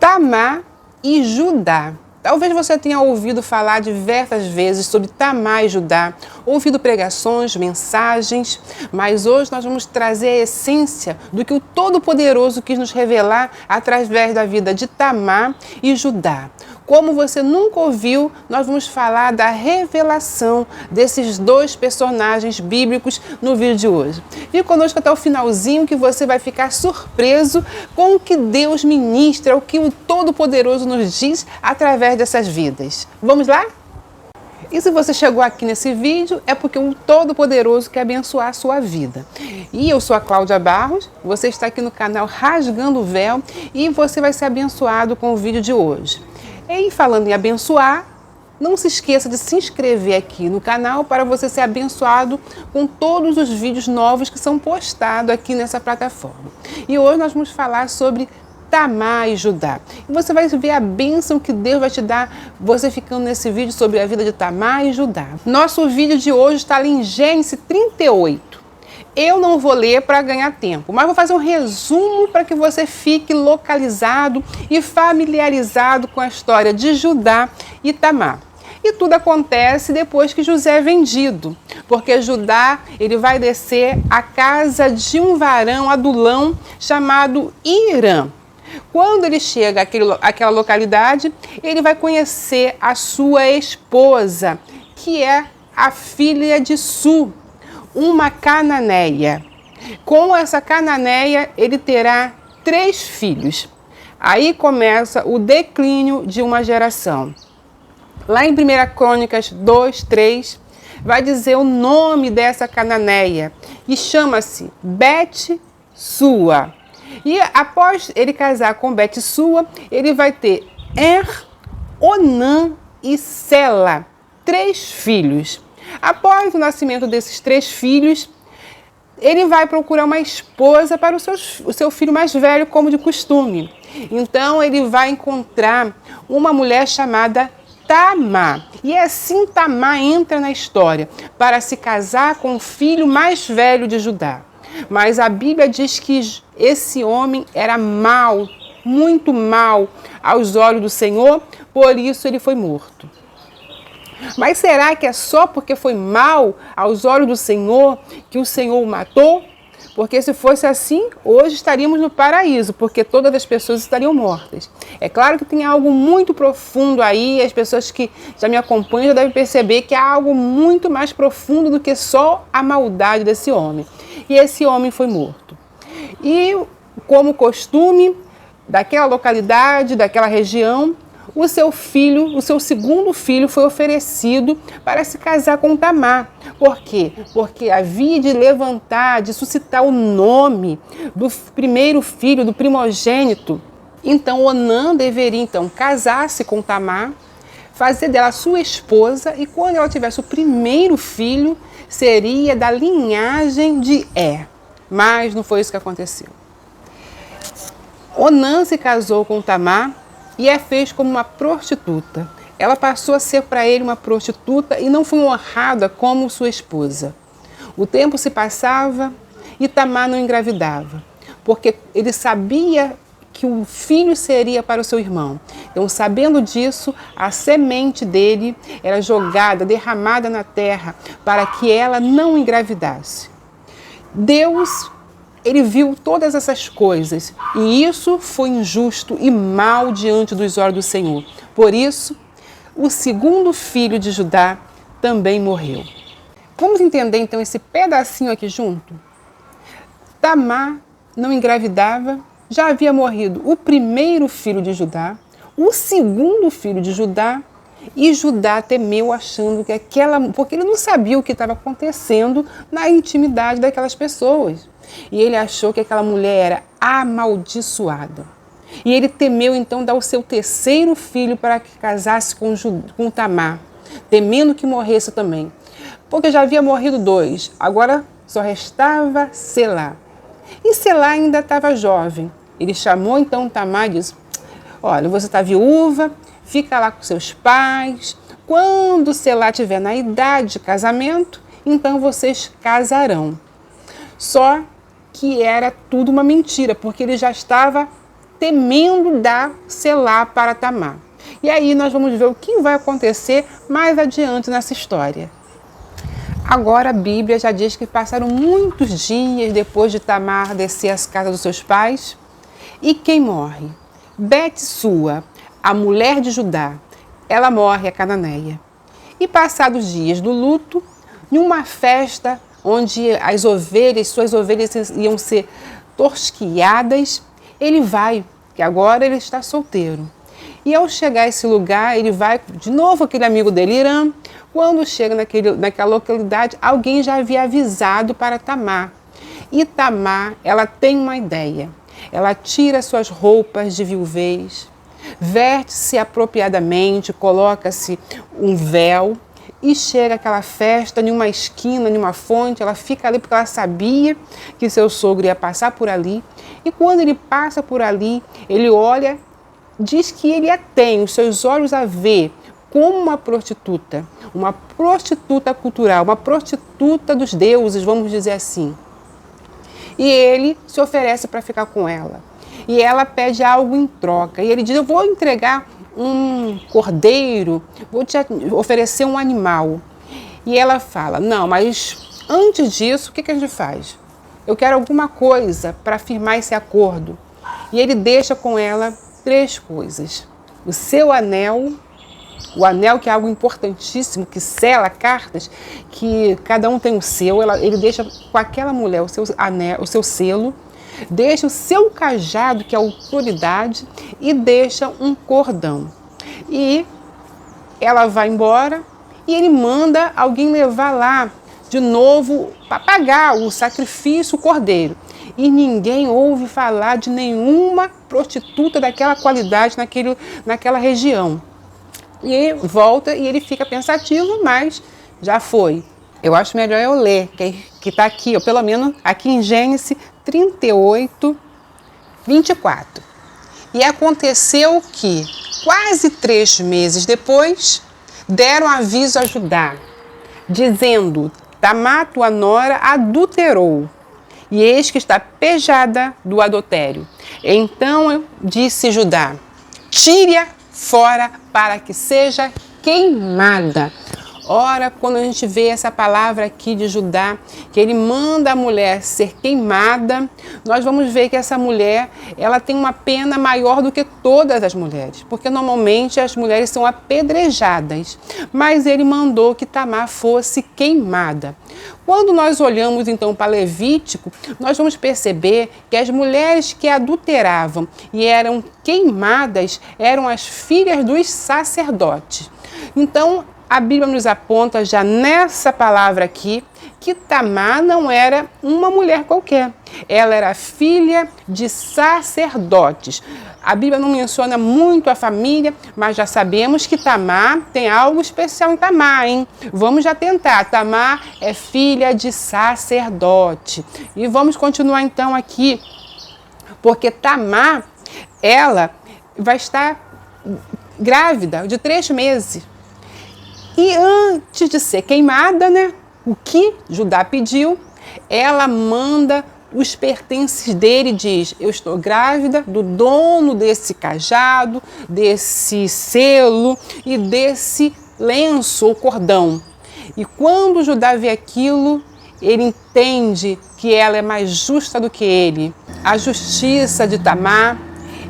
Tamar e Judá. Talvez você tenha ouvido falar diversas vezes sobre Tamar e Judá, ouvido pregações, mensagens, mas hoje nós vamos trazer a essência do que o Todo-Poderoso quis nos revelar através da vida de Tamar e Judá. Como você nunca ouviu, nós vamos falar da revelação desses dois personagens bíblicos no vídeo de hoje. Fique conosco até o finalzinho que você vai ficar surpreso com o que Deus ministra, o que o Todo-Poderoso nos diz através dessas vidas. Vamos lá? E se você chegou aqui nesse vídeo, é porque o Todo-Poderoso quer abençoar a sua vida. E eu sou a Cláudia Barros, você está aqui no canal Rasgando o Véu e você vai ser abençoado com o vídeo de hoje. E falando em abençoar, não se esqueça de se inscrever aqui no canal para você ser abençoado com todos os vídeos novos que são postados aqui nessa plataforma. E hoje nós vamos falar sobre Tamar e Judá. E você vai ver a bênção que Deus vai te dar, você ficando nesse vídeo sobre a vida de Tamar e Judá. Nosso vídeo de hoje está ali em Gênesis 38. Eu não vou ler para ganhar tempo, mas vou fazer um resumo para que você fique localizado e familiarizado com a história de Judá e Tamar. E tudo acontece depois que José é vendido, porque Judá ele vai descer à casa de um varão adulão chamado Irã. Quando ele chega àquela localidade, ele vai conhecer a sua esposa, que é a filha de Su, uma cananeia. Com essa cananeia, ele terá 3 filhos. Aí começa o declínio de uma geração. Lá em 1 Crônicas 2, 3, vai dizer o nome dessa cananeia, e chama-se Bet-Sua. E após ele casar com Bet-Sua, ele vai ter Onã e Sela, 3 filhos. Após o nascimento desses 3 filhos, ele vai procurar uma esposa para o seu filho mais velho, como de costume. Então, ele vai encontrar uma mulher chamada Tamar. E assim Tamar entra na história para se casar com o filho mais velho de Judá. Mas a Bíblia diz que esse homem era mau, muito mau aos olhos do Senhor, por isso ele foi morto. Mas será que é só porque foi mal aos olhos do Senhor que o Senhor o matou? Porque se fosse assim, hoje estaríamos no paraíso, porque todas as pessoas estariam mortas. É claro que tem algo muito profundo aí, as pessoas que já me acompanham já devem perceber que há algo muito mais profundo do que só a maldade desse homem. E esse homem foi morto. E, como costume daquela localidade, daquela região, o seu segundo filho foi oferecido para se casar com Tamar. Por quê? Porque havia de levantar, de suscitar o nome do primeiro filho, do primogênito. Então, Onã deveria casar-se com Tamar, fazer dela sua esposa, e quando ela tivesse o primeiro filho, seria da linhagem de Mas não foi isso que aconteceu. Onã se casou com Tamar e a fez como uma prostituta. Ela passou a ser para ele uma prostituta e não foi honrada como sua esposa. O tempo se passava e Tamar não engravidava, porque ele sabia que o filho seria para o seu irmão. Então, sabendo disso, a semente dele era jogada, derramada na terra, para que ela não engravidasse. Deus, ele viu todas essas coisas, e isso foi injusto e mal diante dos olhos do Senhor. Por isso, o segundo filho de Judá também morreu. Vamos entender então esse pedacinho aqui junto? Tamar não engravidava, já havia morrido o primeiro filho de Judá, o segundo filho de Judá, e Judá temeu achando que porque ele não sabia o que estava acontecendo na intimidade daquelas pessoas. E ele achou que aquela mulher era amaldiçoada. E ele temeu então dar o seu terceiro filho para que casasse com Tamar, temendo que morresse também. Porque já havia morrido 2, agora só restava Selá. E Selá ainda estava jovem. Ele chamou então Tamar e disse: olha, você está viúva, fica lá com seus pais. Quando Selá estiver na idade de casamento, então vocês casarão. Só que era tudo uma mentira, porque ele já estava temendo dar Selá para Tamar. E aí nós vamos ver o que vai acontecer mais adiante nessa história. Agora a Bíblia já diz que passaram muitos dias depois de Tamar descer às casas dos seus pais. E quem morre? Betsua, a mulher de Judá. Ela morre, a cananeia. E passados dias do luto, em uma festa onde suas ovelhas iam ser tosquiadas, ele vai, que agora ele está solteiro. E ao chegar a esse lugar, ele vai de novo aquele amigo dele, Irã. Quando chega naquela localidade, alguém já havia avisado para Tamar. E Tamar, ela tem uma ideia. Ela tira suas roupas de viuvez, veste-se apropriadamente, coloca-se um véu e chega àquela festa em uma esquina, em uma fonte. Ela fica ali porque ela sabia que seu sogro ia passar por ali. E quando ele passa por ali, ele olha, diz que ele a tem, os seus olhos a vê como uma prostituta cultural, uma prostituta dos deuses, vamos dizer assim. E ele se oferece para ficar com ela. E ela pede algo em troca. E ele diz, eu vou entregar um cordeiro, vou te oferecer um animal. E ela fala, não, mas antes disso, o que a gente faz? Eu quero alguma coisa para firmar esse acordo. E ele deixa com ela 3 coisas. O seu anel, o anel que é algo importantíssimo, que sela cartas, que cada um tem o seu, ele deixa com aquela mulher o seu anel, o seu selo, deixa o seu cajado, que é a autoridade, e deixa um cordão. E ela vai embora e ele manda alguém levar lá de novo para pagar o sacrifício, o cordeiro. E ninguém ouve falar de nenhuma prostituta daquela qualidade naquela região. E volta e ele fica pensativo, mas já foi. Eu acho melhor eu ler, que está aqui, ou pelo menos aqui em Gênesis 38, 24. E aconteceu que, quase 3 meses depois, deram aviso a Judá, dizendo, Tamar, tua nora, adulterou, e eis que está pejada do adultério. Então disse Judá, tire-a fora para que seja queimada. Ora, quando a gente vê essa palavra aqui de Judá, que ele manda a mulher ser queimada, nós vamos ver que essa mulher, ela tem uma pena maior do que todas as mulheres, porque normalmente as mulheres são apedrejadas, mas ele mandou que Tamar fosse queimada. Quando nós olhamos então para Levítico, nós vamos perceber que as mulheres que adulteravam e eram queimadas eram as filhas dos sacerdotes. Então, a Bíblia nos aponta já nessa palavra aqui que Tamar não era uma mulher qualquer. Ela era filha de sacerdotes. A Bíblia não menciona muito a família, mas já sabemos que Tamar tem algo especial em Tamar, hein? Vamos já tentar. Tamar é filha de sacerdote. E vamos continuar então aqui, porque Tamar, ela vai estar grávida de 3 meses. E antes de ser queimada, né, o que Judá pediu, ela manda os pertences dele e diz, eu estou grávida do dono desse cajado, desse selo e desse lenço ou cordão. E quando Judá vê aquilo, ele entende que ela é mais justa do que ele. A justiça de Tamar,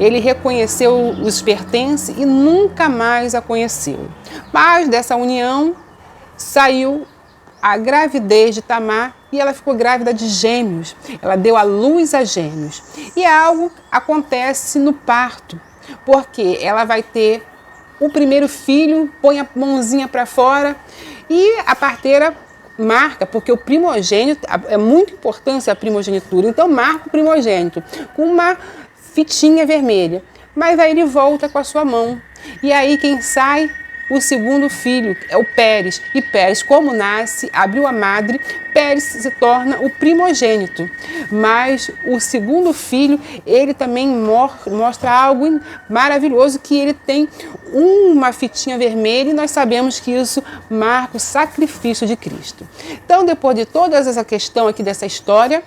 ele reconheceu os pertences e nunca mais a conheceu. Mas dessa união saiu a gravidez de Tamar e ela ficou grávida de gêmeos. Ela deu à luz a gêmeos. E algo acontece no parto, porque ela vai ter o primeiro filho, põe a mãozinha para fora e a parteira marca, porque o primogênito, é muito importante a primogenitura, então marca o primogênito com uma fitinha vermelha. Mas aí ele volta com a sua mão. E aí quem sai? O segundo filho é o Pérez. E Pérez, como nasce, abriu a madre, Pérez se torna o primogênito. Mas o segundo filho, ele também mostra algo maravilhoso, que ele tem uma fitinha vermelha e nós sabemos que isso marca o sacrifício de Cristo. Então, depois de toda essa questão aqui dessa história,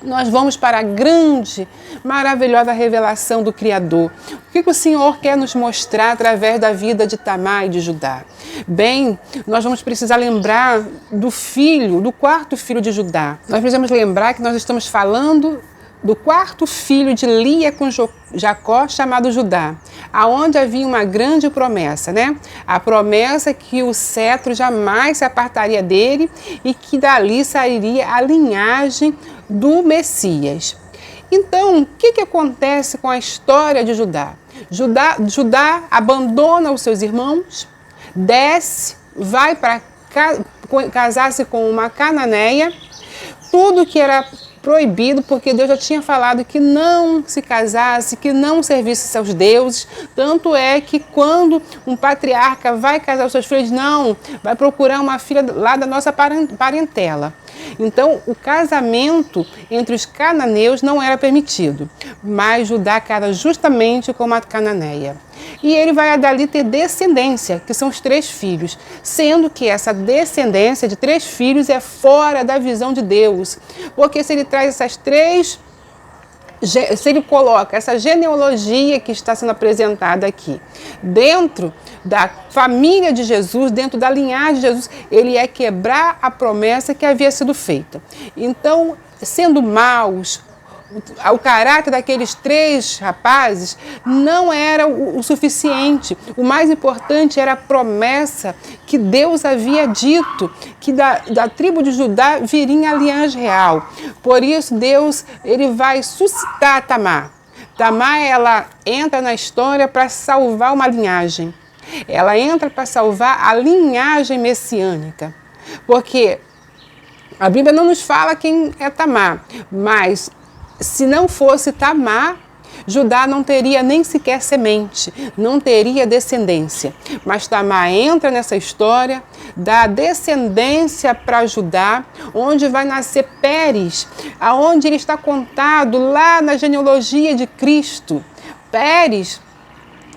nós vamos para a grande, maravilhosa revelação do Criador. O que o Senhor quer nos mostrar através da vida de Tamar e de Judá? Bem, nós vamos precisar lembrar do filho, do quarto filho de Judá. Nós precisamos lembrar que nós estamos falando do quarto filho de Lia com Jacó, chamado Judá, aonde havia uma grande promessa, né? A promessa que o cetro jamais se apartaria dele e que dali sairia a linhagem do Messias. Então, o que acontece com a história de Judá? Judá abandona os seus irmãos, desce, vai para casar-se com uma cananeia, tudo que era proibido, porque Deus já tinha falado que não se casasse, que não servisse seus deuses. Tanto é que quando um patriarca vai casar os seus filhos, não, vai procurar uma filha lá da nossa parentela. Então, o casamento entre os cananeus não era permitido, mas Judá casa justamente com uma cananeia. E ele vai dali ter descendência, que são os 3 filhos, sendo que essa descendência de 3 filhos é fora da visão de Deus. Porque se ele traz se ele coloca essa genealogia que está sendo apresentada aqui dentro da família de Jesus, dentro da linhagem de Jesus, ele ia quebrar a promessa que havia sido feita. Então, sendo maus, o caráter daqueles 3 rapazes não era o suficiente. O mais importante era a promessa que Deus havia dito, que da tribo de Judá viria a linhagem real. Por isso, Deus ele vai suscitar Tamar. Tamar, ela entra na história para salvar uma linhagem. Ela entra para salvar a linhagem messiânica. Porque a Bíblia não nos fala quem é Tamar, mas se não fosse Tamar, Judá não teria nem sequer semente, não teria descendência. Mas Tamar entra nessa história, dá descendência para Judá, onde vai nascer Pérez, aonde ele está contado lá na genealogia de Cristo. Pérez,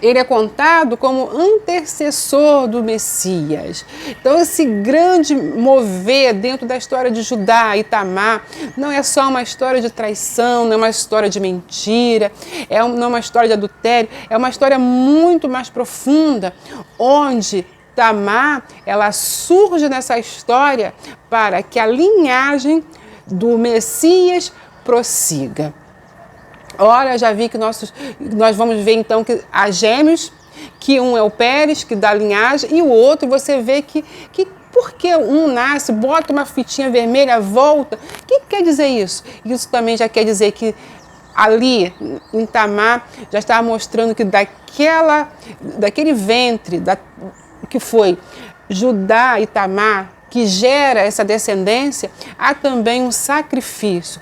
ele é contado como antecessor do Messias. Então, esse grande mover dentro da história de Judá e Tamar não é só uma história de traição, não é uma história de mentira, não é uma história de adultério, é uma história muito mais profunda, onde Tamar, ela surge nessa história para que a linhagem do Messias prossiga. Olha, já vi que nós vamos ver então que há gêmeos, que um é o Pérez, que dá linhagem, e o outro você vê que porque um nasce, bota uma fitinha vermelha, volta. O que quer dizer isso? Isso também já quer dizer que ali em Tamar já estava mostrando que daquele ventre que foi Judá e Tamar, que gera essa descendência, há também um sacrifício.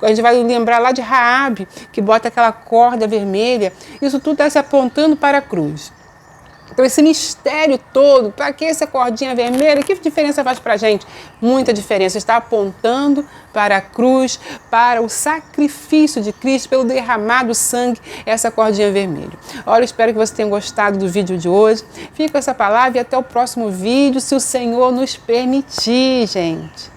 A gente vai lembrar lá de Raabe, que bota aquela corda vermelha. Isso tudo está se apontando para a cruz. Então, esse mistério todo, para que essa cordinha vermelha, que diferença faz para a gente? Muita diferença. Está apontando para a cruz, para o sacrifício de Cristo, pelo derramado sangue, essa cordinha vermelha. Olha, espero que você tenha gostado do vídeo de hoje. Fique com essa palavra e até o próximo vídeo, se o Senhor nos permitir, gente.